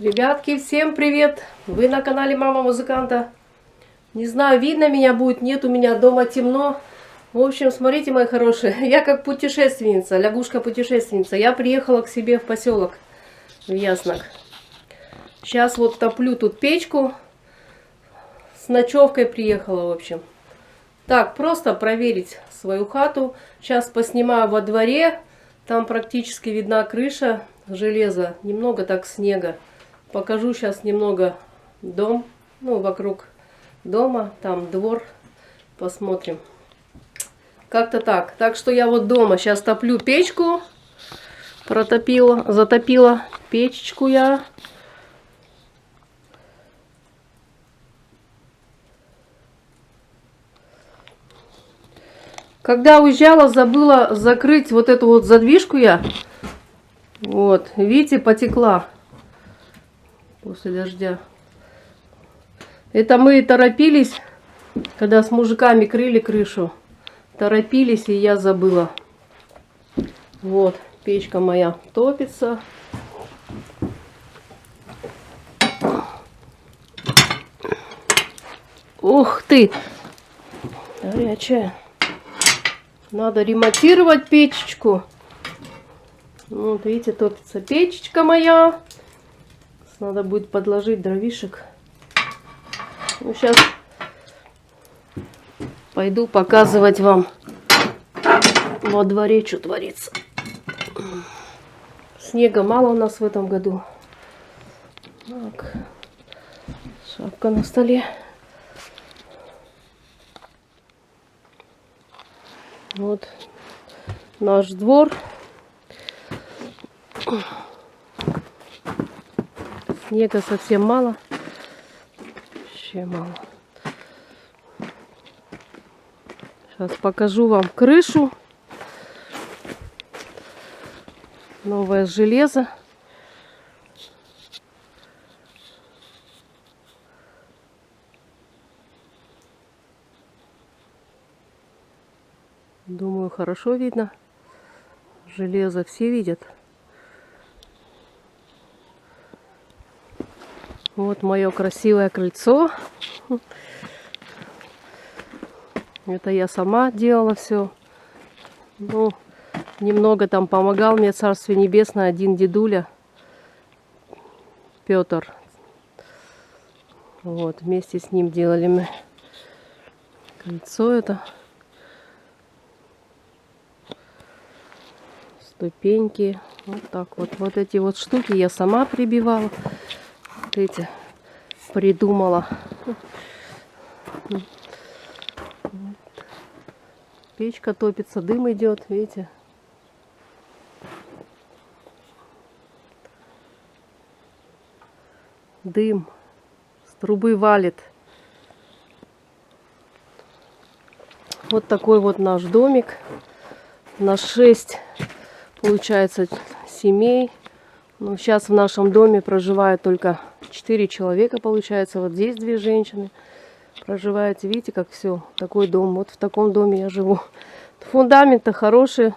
Ребятки, всем привет! Вы на канале Мама Музыканта. Не знаю, видно меня будет, нет, у меня дома темно. В общем, смотрите, мои хорошие, я как путешественница, лягушка-путешественница. Я приехала к себе в поселок, в Яснок. Сейчас вот топлю тут печку. С ночевкой приехала, в общем. Так, просто проверить свою хату. Сейчас поснимаю во дворе. Там практически видна крыша, железо, немного так снега. Покажу сейчас немного дом, ну, вокруг дома, там двор, посмотрим. Как-то так. Так что я вот дома сейчас топлю печку, затопила печечку я. Когда уезжала, забыла закрыть вот эту вот задвижку я. Вот, видите, потекла после дождя. Это мы торопились, когда с мужиками крыли крышу. Торопились, и я забыла. Вот, печка моя топится. Ух ты! Горячая. Надо ремонтировать печечку. Вот, видите, топится печечка моя. Надо будет подложить дровишек. Ну, сейчас пойду показывать вам во дворе, что творится. Снега мало у нас в этом году. Так. Шапка на столе. Вот наш двор. Снега совсем мало. Вообще мало. Сейчас покажу вам крышу. Новое железо. Думаю, хорошо видно. Железо все видят. Вот мое красивое крыльцо. Это я сама делала все. Ну, немного там помогал мне, Царствие Небесное, один дедуля, Петр. Вот, вместе с ним делали мы крыльцо это. Ступеньки. Вот так вот. Вот эти вот штуки я сама прибивала. Вот эти придумала. Вот. Печка топится, дым идет, видите? Дым с трубы валит. Вот такой вот наш домик. На 6, получается, семей. Но сейчас в нашем доме проживает только 4 человека, получается. Вот здесь 2 женщины проживают. Видите, как все. Такой дом. Вот в таком доме я живу. Фундамент-то хороший.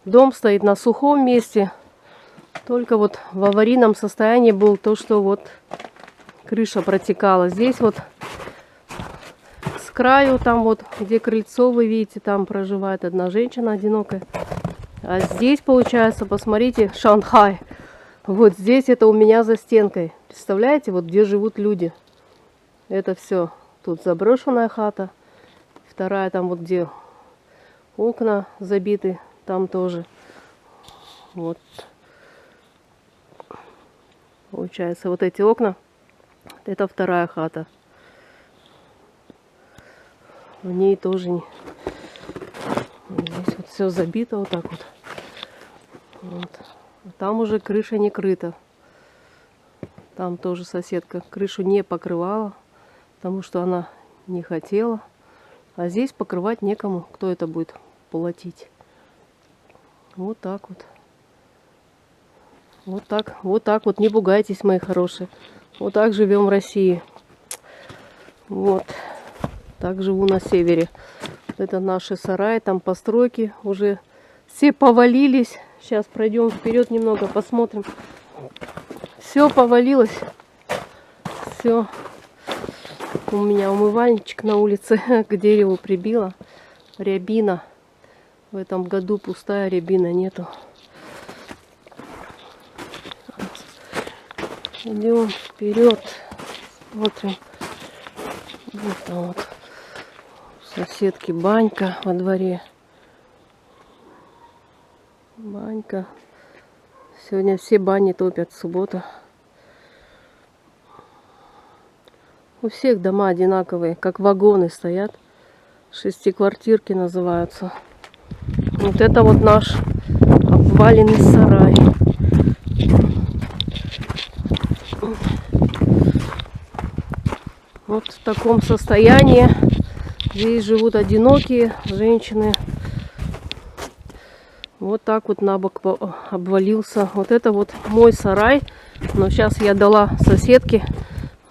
Дом стоит на сухом месте. Только вот в аварийном состоянии был то, что вот крыша протекала. Здесь вот с краю, там вот, где крыльцо, вы видите, там проживает одна женщина одинокая. А здесь, получается, посмотрите, Шанхай. Вот здесь это у меня за стенкой. Представляете, вот где живут люди. Это все. Тут заброшенная хата. Вторая там вот где окна забиты. Там тоже. Вот. Получается, вот эти окна. Это вторая хата. В ней тоже. Здесь вот все забито вот так вот. Вот. Там уже крыша не крыта. Там тоже соседка крышу не покрывала, потому что она не хотела. А здесь покрывать некому. Кто это будет платить? Вот так вот. Вот так вот. Не пугайтесь, мои хорошие. Вот так живем в России. Вот. Так живу на севере. Это наши сараи, там постройки уже все повалились. Сейчас пройдем вперед немного, посмотрим. Все повалилось. Все. У меня умывальничек на улице к дереву прибило. Рябина. В этом году пустая рябина нету. Идем вперед. Смотрим. Вот там вот. У соседки банька во дворе. Банька. Сегодня все бани топят, суббота. У всех дома одинаковые, как вагоны стоят. Шестиквартирки называются. Вот это вот наш обваленный сарай. Вот в таком состоянии. Здесь живут одинокие женщины. Вот так вот на бок обвалился. Вот это вот мой сарай. Но сейчас я дала соседке.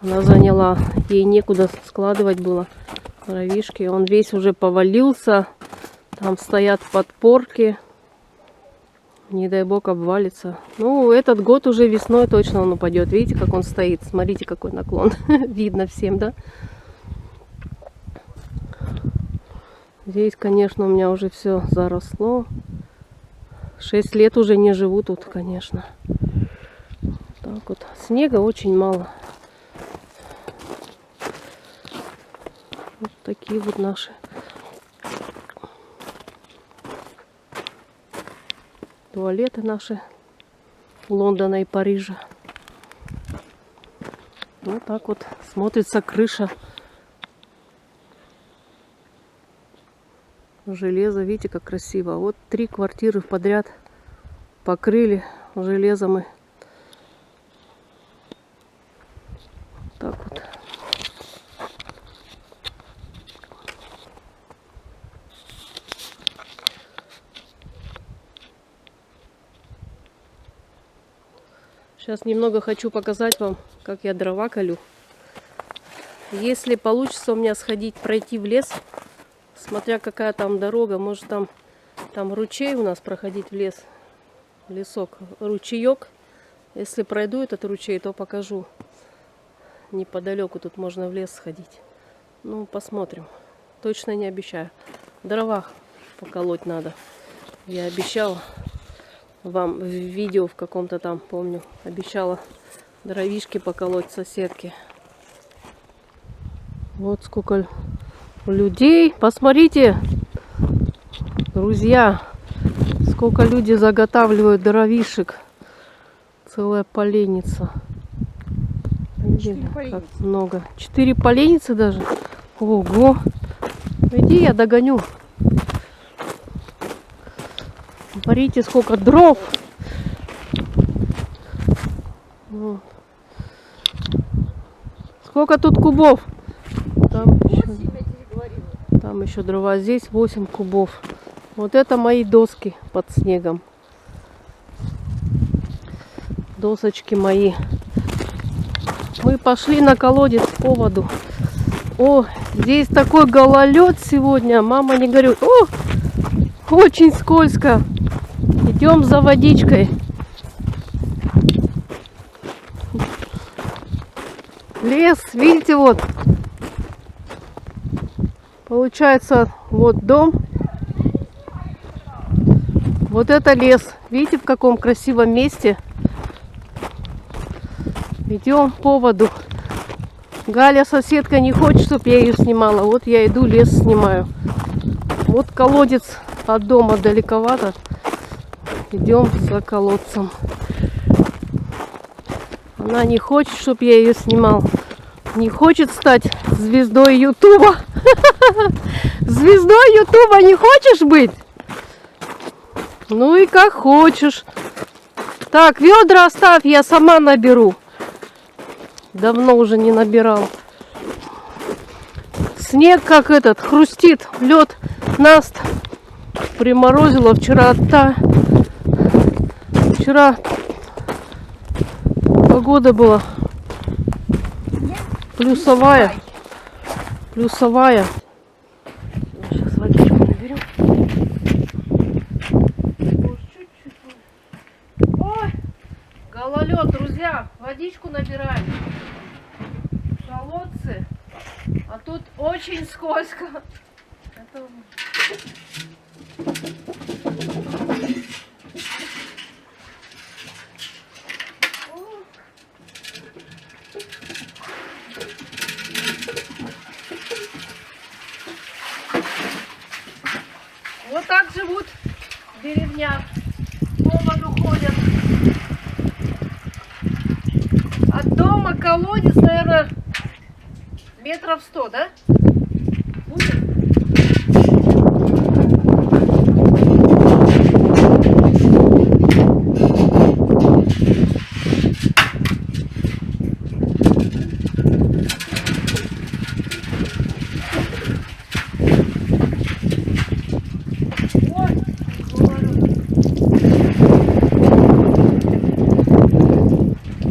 Она заняла. Ей некуда складывать было дровишки. Он весь уже повалился. Там стоят подпорки. Не дай бог обвалится. Ну, этот год уже весной точно он упадет. Видите, как он стоит? Смотрите, какой наклон. Видно всем, да? Здесь, конечно, у меня уже все заросло. 6 лет уже не живу тут, конечно. Так вот. Снега очень мало. Вот такие вот наши туалеты наши Лондона и Парижа. Вот так вот смотрится крыша. Железо, видите, как красиво. Вот 3 квартиры подряд покрыли железом. И так вот. Сейчас немного хочу показать вам, как я дрова колю. Если получится у меня сходить, пройти в лес, смотря какая там дорога, может там ручей у нас проходить в лес, лесок, ручеек. Если пройду этот ручей, то покажу. Неподалеку тут можно в лес сходить. Ну, посмотрим. Точно не обещаю. Дрова поколоть надо. Я обещала вам в видео в каком-то там, помню, обещала дровишки поколоть соседки. Вот сколько людей. Посмотрите, друзья, сколько люди заготавливают дровишек. Целая поленница. Видели, как много. 4 поленницы даже. Ого. Иди, я догоню. Смотрите, сколько дров. Вот. Сколько тут кубов. Там еще дрова. Здесь 8 кубов. Вот это мои доски под снегом. Досочки мои. Мы пошли на колодец по воду. О, здесь такой гололед сегодня. Мама не горюй. О, очень скользко. Идем за водичкой. Лес, видите, вот. Получается, вот дом. Вот это лес. Видите, в каком красивом месте. Идем по воду. Галя, соседка, не хочет, чтобы я ее снимала. Вот я иду, лес снимаю. Вот колодец от дома далековато. Идем за колодцем. Она не хочет, чтобы я ее снимал. Не хочет стать звездой Ютуба. Звездой Ютуба не хочешь быть? Ну и как хочешь. Так, ведра оставь, я сама наберу. Давно уже не набирал. Снег как этот, хрустит. Лед нас приморозило вчера. Вчера погода была плюсовая. Плюсовая. Сейчас водичку наберем. Ой, гололед друзья, водичку набираем. Колодцы. А тут очень скользко. Это... Вот так живут в деревнях. По воду ходят. От дома колодец, наверное, метров 100, да? Будет?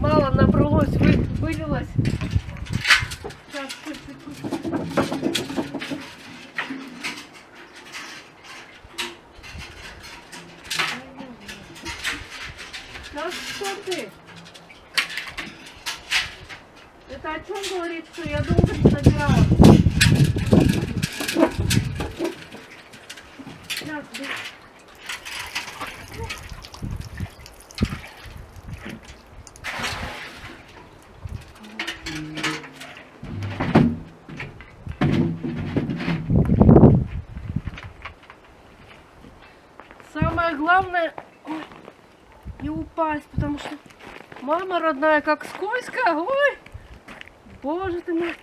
Мало набралось, вылилось. Сейчас, сейчас, что ты? Это о чем говорит, что я долго не набирала? Сейчас, самое главное не упасть, потому что мама родная, как скользко. Ой, боже ты мой,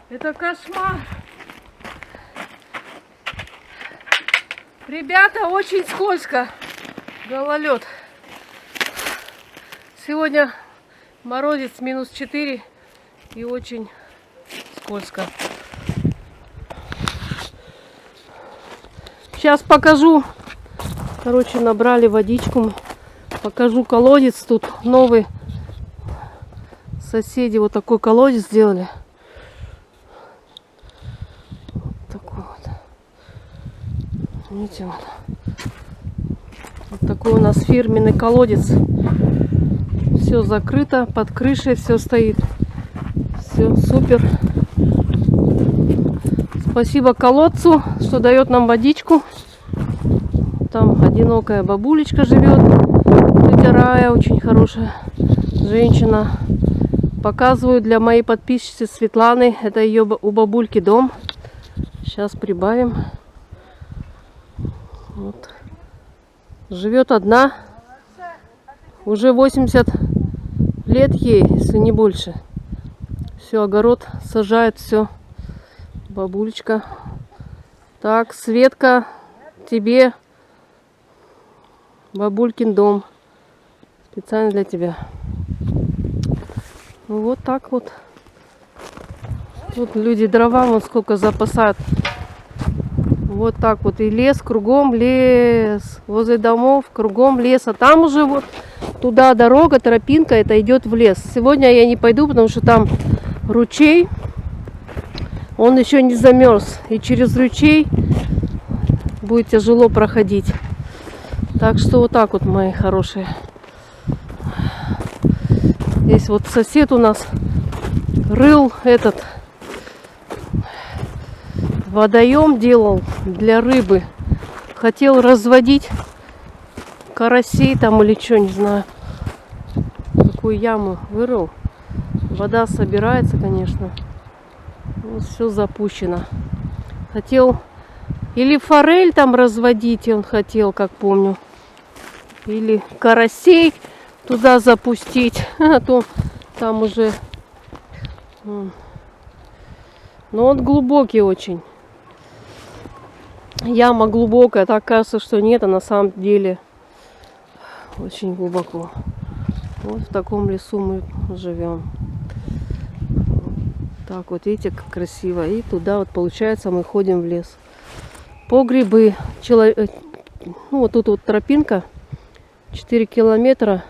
это кошмар. Ребята, очень скользко. Гололед. Сегодня морозец -4 и очень скользко. Сейчас покажу. Короче, набрали водичку. Покажу колодец. Тут новый. Соседи вот такой колодец сделали. Вот такой вот. Видите, вот такой у нас фирменный колодец. Все закрыто, под крышей все стоит. Все супер. Спасибо колодцу, что дает нам водичку. Там одинокая бабулечка живет. Тетя Рая, очень хорошая женщина. Показываю для моей подписчицы Светланы. Это ее у бабульки дом. Сейчас прибавим. Вот. Живет одна. Уже 80 лет ей, если не больше. Все, огород сажает, все. Бабулечка. Так, Светка, тебе бабулькин дом. Специально для тебя. Ну, вот так вот. Тут люди дрова вот сколько запасают. Вот так вот. И лес, кругом лес. Возле домов кругом лес. А там уже вот туда дорога, тропинка, это идет в лес. Сегодня я не пойду, потому что там ручей. Он еще не замерз. И через ручей будет тяжело проходить. Так что вот так вот, мои хорошие. Здесь вот сосед у нас рыл этот водоем, делал для рыбы. Хотел разводить карасей там или что, не знаю. Такую яму вырыл. Вода собирается, конечно. Вот все запущено. Хотел или форель там разводить, он хотел, как помню. Или карасей туда запустить. А то там уже... Но он глубокий очень. Яма глубокая. Так кажется, что нет, а на самом деле очень глубоко. Вот в таком лесу мы живем. Так вот, видите, как красиво. И туда вот, получается, мы ходим в лес. По грибы. Ну, вот тут вот тропинка. 4 километра.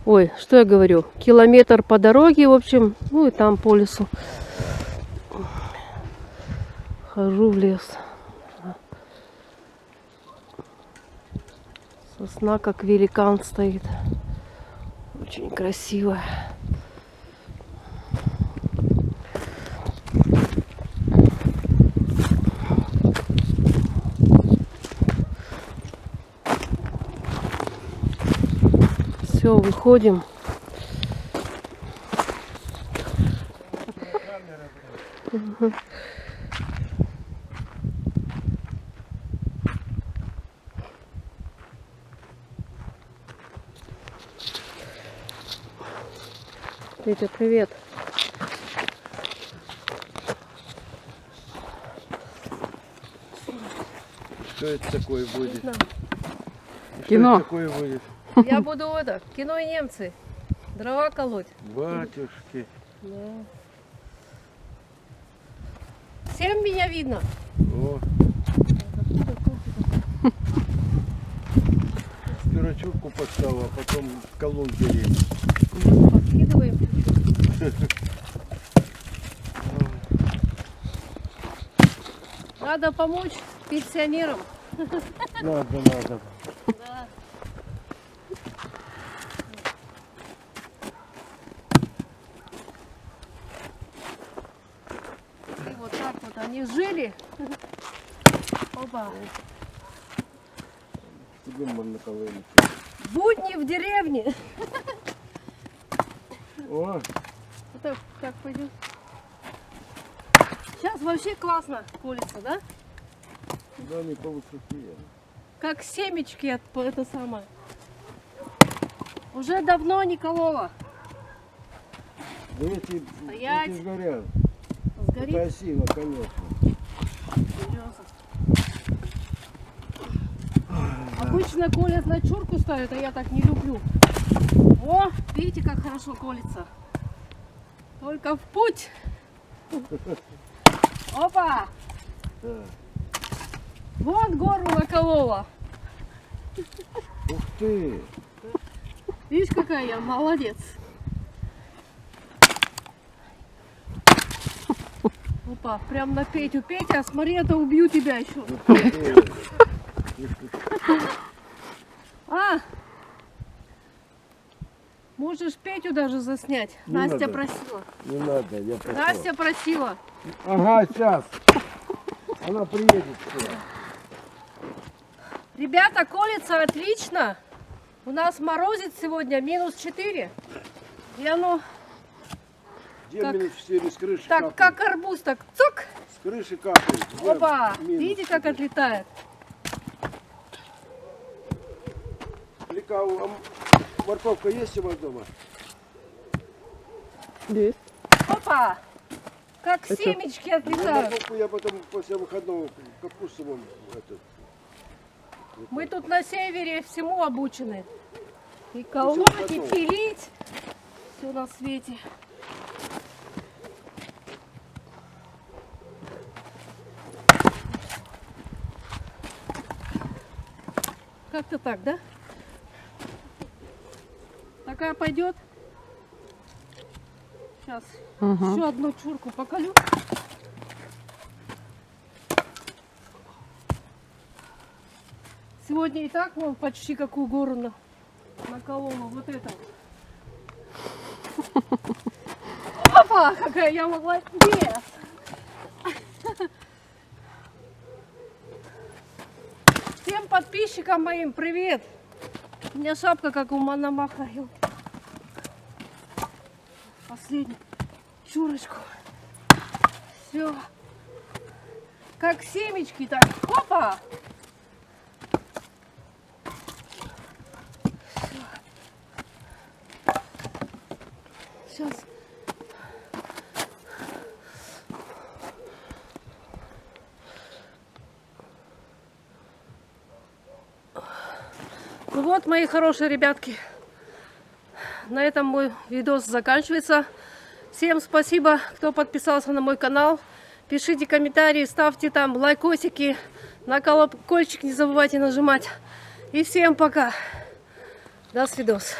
Ой, что я говорю? Километр по дороге, в общем. Ну и там по лесу. Хожу в лес. Сосна как великан стоит. Очень красивая. Все, выходим. Петя, привет. Что это такое будет? Что Кино. это такое будет? Я буду кино и немцы. Дрова колоть. Батюшки. Да. Всем меня видно. О. Спирачурку поставил, а потом колонки лезть. Подкидываем чуть-чуть. Надо помочь пенсионерам. Надо. Да. И вот так вот они жили. Опа. Думаю, на колонке. Будни в деревне. О, Вот так пойдем. Сейчас вообще классно колется, да? да, не по высоте. Как семечки от это самое. Уже давно не колола. Да эти Стоять. сгорят. Сгорит. Это осина, конечно. Серьезно. Обычно колят на чурку ставят, а я так не люблю. О, видите, как хорошо колется. Только в путь. Опа! Да. Вон гору наколола. Ух ты! Видишь, какая я молодец. Опа, прям на Петю. Петя, смотри, это убью тебя еще. А! Можешь Петю даже заснять. Не Настя надо. просила. Не надо, я пошел. Настя просила. Ага, сейчас. Она приедет скоро. Ребята, колется отлично. У нас морозит сегодня -4. И оно Где Как- -4 с крыши так, капает? как арбуз, так цок. С крыши капает. Опа, Минус видите, как 4. отлетает? Лика, а морковка есть у вас дома? Есть. Опа, как Это- семечки Ну, отлетают. морковку я потом после выходного капусту вам этот. Мы тут на севере всему обучены. И колоть, и готово. пилить. Все на свете. Как-то так, да? Такая пойдет. Сейчас Ага. еще одну чурку поколю. Сегодня и так вон почти какую гору наколола. Вот это. Опа, какая я молодец! Всем подписчикам моим привет! У меня шапка как у Мономаха. Последнюю чурочку. Все. Как семечки так. Опа! Сейчас. Ну вот, мои хорошие ребятки, на этом мой видос заканчивается. Всем спасибо, кто подписался на мой канал. Пишите комментарии, ставьте там лайкосики, на колокольчик не забывайте нажимать. И всем пока. До свидос.